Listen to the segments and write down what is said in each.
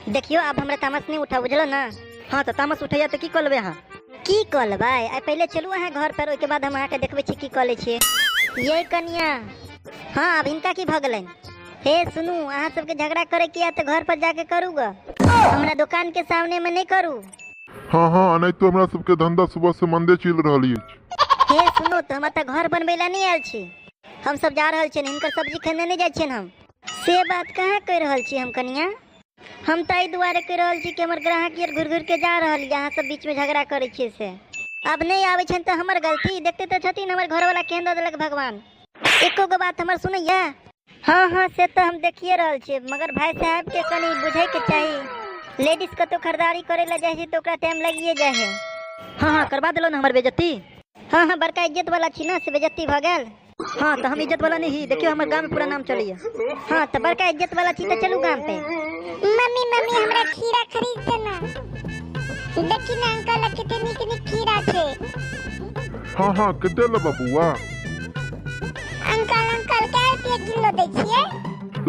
देखियो अब हमरा तामस नहीं उठा बुझलो ना। हाँ तो तामस उठैया तो की करबे अहाँ? की करबै आई पहले चलू अहाँ घर पर, ओके बाद हम अहाँ के देखबै छी की कले छियै। ये कनिया हाँ अब इनका की भ गेलै। हे सुनू अहाँ सबके झगड़ा करे किया तो घर पर जाके करू ग, हमरा दुकान के सामने में नहीं करू। हाँ हाँ नहीं तो हमरा सबके धंधा सुबह से मंदे चल रही है। हे सुनो तो हम त घर बनबैला नहीं आयल छी, हम सब जा रहल छी इनकर सब्जी खरीदने नहीं जाय छियन। हम से बात कहाँ कह रहल छी हम कनिया, हम तो दुआरे कह रहल छी कि हमर ग्राहक यार घुर घुर के जा रहल यहाँ सब बीच में झगड़ा करे छियै से। अब नहीं आवे छन तो हमर गलती, देखते तो छथिन हमर घर वाला केहन दे देलक भगवान। एको गो बात हमर सुनैया। हाँ हाँ से तो हम देखिए रहल छी, मगर भाई साहब के कनी बुझे के चाहिए। लेडीज कतो खरीदारी करे ला जाए तो ओकरा टाइम लगिए जाए है। हाँ हाँ करवा दिलो ना हमर बेइज्जती। हाँ हाँ बड़का इज्जत वाला छी ना से बेइज्जती भ गेल। हाँ तो हम इज्जत वाला नहीं, देखियो हमर गांव में पूरा नाम चलिए। हाँ तो बड़का इज्जत वाला छी तो चलू गांव पे। मम्मी मम्मी हमरा खीरा खरीद देना, देखी ना अंकल कितनी निक निक खीरा छे। हाँ हाँ कते लेबा बुआ? अंकल अंकल क्या रुपया किलो दे छिए?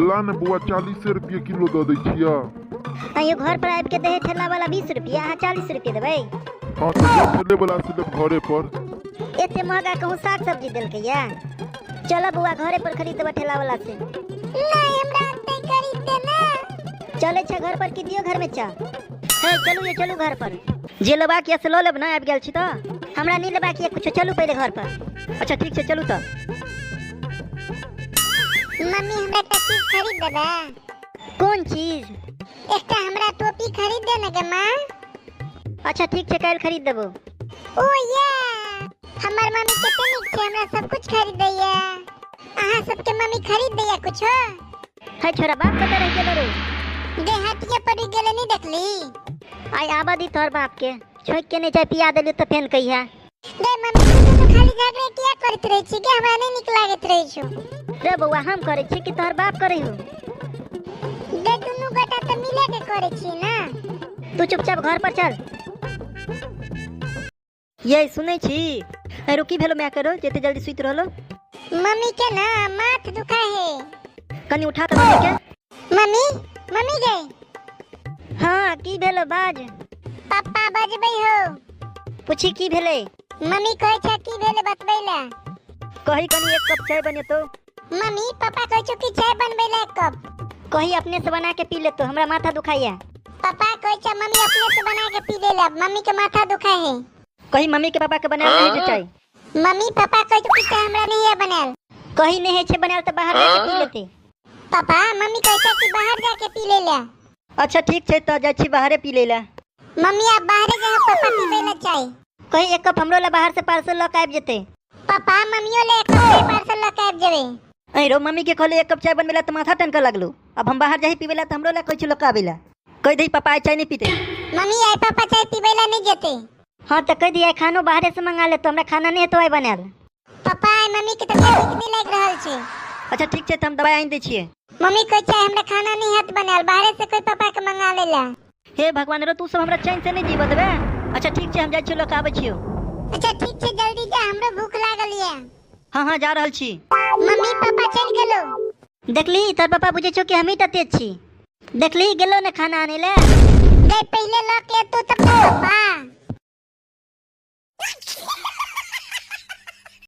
ला ने बुआ 40 रुपये किलो दे दै छिया। अयो घर पर आबि के दे ठेला वाला 20 रुपया, अहाँ 40 रुपये देबै। हाँ तो ठेले वाला से लेब घरे पर। एते महंगा कहूँ साग सब्जी देलकै या। चलो बुआ घरे पर खरीदबा ठेला वाला से। नहीं हमरा ओते खरीद देना। चले छ घर पर कि दियो घर में चा। हे चलू ये चलू घर पर। जे लेबा के से ल लेब ना, आबि गेल छी तो। हमरा नहीं लेबा के कुछ, चलू पहले घर पर। अच्छा ठीक छै चलू तो। मम्मी हमरा टोपी खरीद देबा? कौन चीज? एकटा हमरा टोपी खरीद देना गे मां। अच्छा ठीक छै काल खरीद देबो। ओ ये हमर मम्मी कते नीक छै, हमरा सब कुछ खरीद दैया। अहाँ सबके मम्मी खरीद दैया कुछ? है छोरा बाप कत रह गेल रे? देहातिया पड़ी गेले नहीं देखली? आई आबा दी तोहर बाप के छोक के नहीं चाय पिया देली तो फेन कहिया। गे मम्मी तू तो खाली झगड़े किया करत रही छी के, हमरा नहीं निक लागत रही छु। रे बउआ हम करे छी कि तोहर बाप करे हो? गे दुनु गोटा तो मिले के करे छी ना। तू चुपचाप घर पर चल। ये सुनै छी अरो की भेलो मैं करो जेते जल्दी सुइत रहलो? मम्मी के ना माथ दुखा है। कनी उठा त मम्मी के। मम्मी मम्मी गई। हाँ की भेलो बाज? पापा बजबै हो? पूछी की भेले? मम्मी कहे छ की भेले बतबैला। कही कनी एक कप चाय बने तो। मम्मी पापा कहे छ की चाय बनबैला एक कप। कही अपने से बना के पी ले तो हमरा माथा दुखाइया। पापा कहे छ मम्मी अपने से बना के पी लेला, मम्मी के माथा दुखा है। कही मम्मी के पापा के बनाल नहीं जे चाय। मम्मी पापा कहे छ कि हमरा नहीं है बनाल। कही नहीं है छे बनाल तो बाहर जाके पी लेते। पापा मम्मी कहे छ कि बाहर जाके पी लेला। अच्छा ठीक छै तो जाइ छी बाहरे पी लेला। मम्मी आप बाहर जाओ पापा पीबेला चाय। कही एक कप हमरो ला बाहर से पार्सल लक आबि जेते। पापा मम्मियो ले एक कप पार्सल लक आबि जेबे। ऐ रो मम्मी के कहले एक कप चाय बनबेला तो माथा टनका लगलो, अब हम बाहर जाही पीबेला तो हमरो ला कहै छ लक आबेला। कह दई पापा चाय नहीं पीते। मम्मी आई पापा चाय पीबेला नहीं जेते। हाँ तो कह दिया खानो बाहर से मंगा ले तो हमरा खाना नहीं है तो आई बनाल। पापा आई मम्मी के तबियत ठीक नहीं लग रहल छै। अच्छा ठीक छै त हम दवाई आइन दै छियै। मम्मी कहे छै हमरा खाना नहीं हाथ बनाल, बाहर से कोई पापा के मंगा लेला। हे भगवान रो तू सब हमरा चैन से नहीं जीव देबे। अच्छा ठीक छै हम जाइ छियै लक आबै छियै। अच्छा ठीक छै जल्दी जा हमरो भूख लागल ये। हाँ हाँ जा रहल छी। मम्मी पापा चल गेलो। देखली तोर पापा बुझे छो कि हम ही त तेज छी। देखली गेलो ने खाना आने ले। गए पहले लक ले तू तब पापा।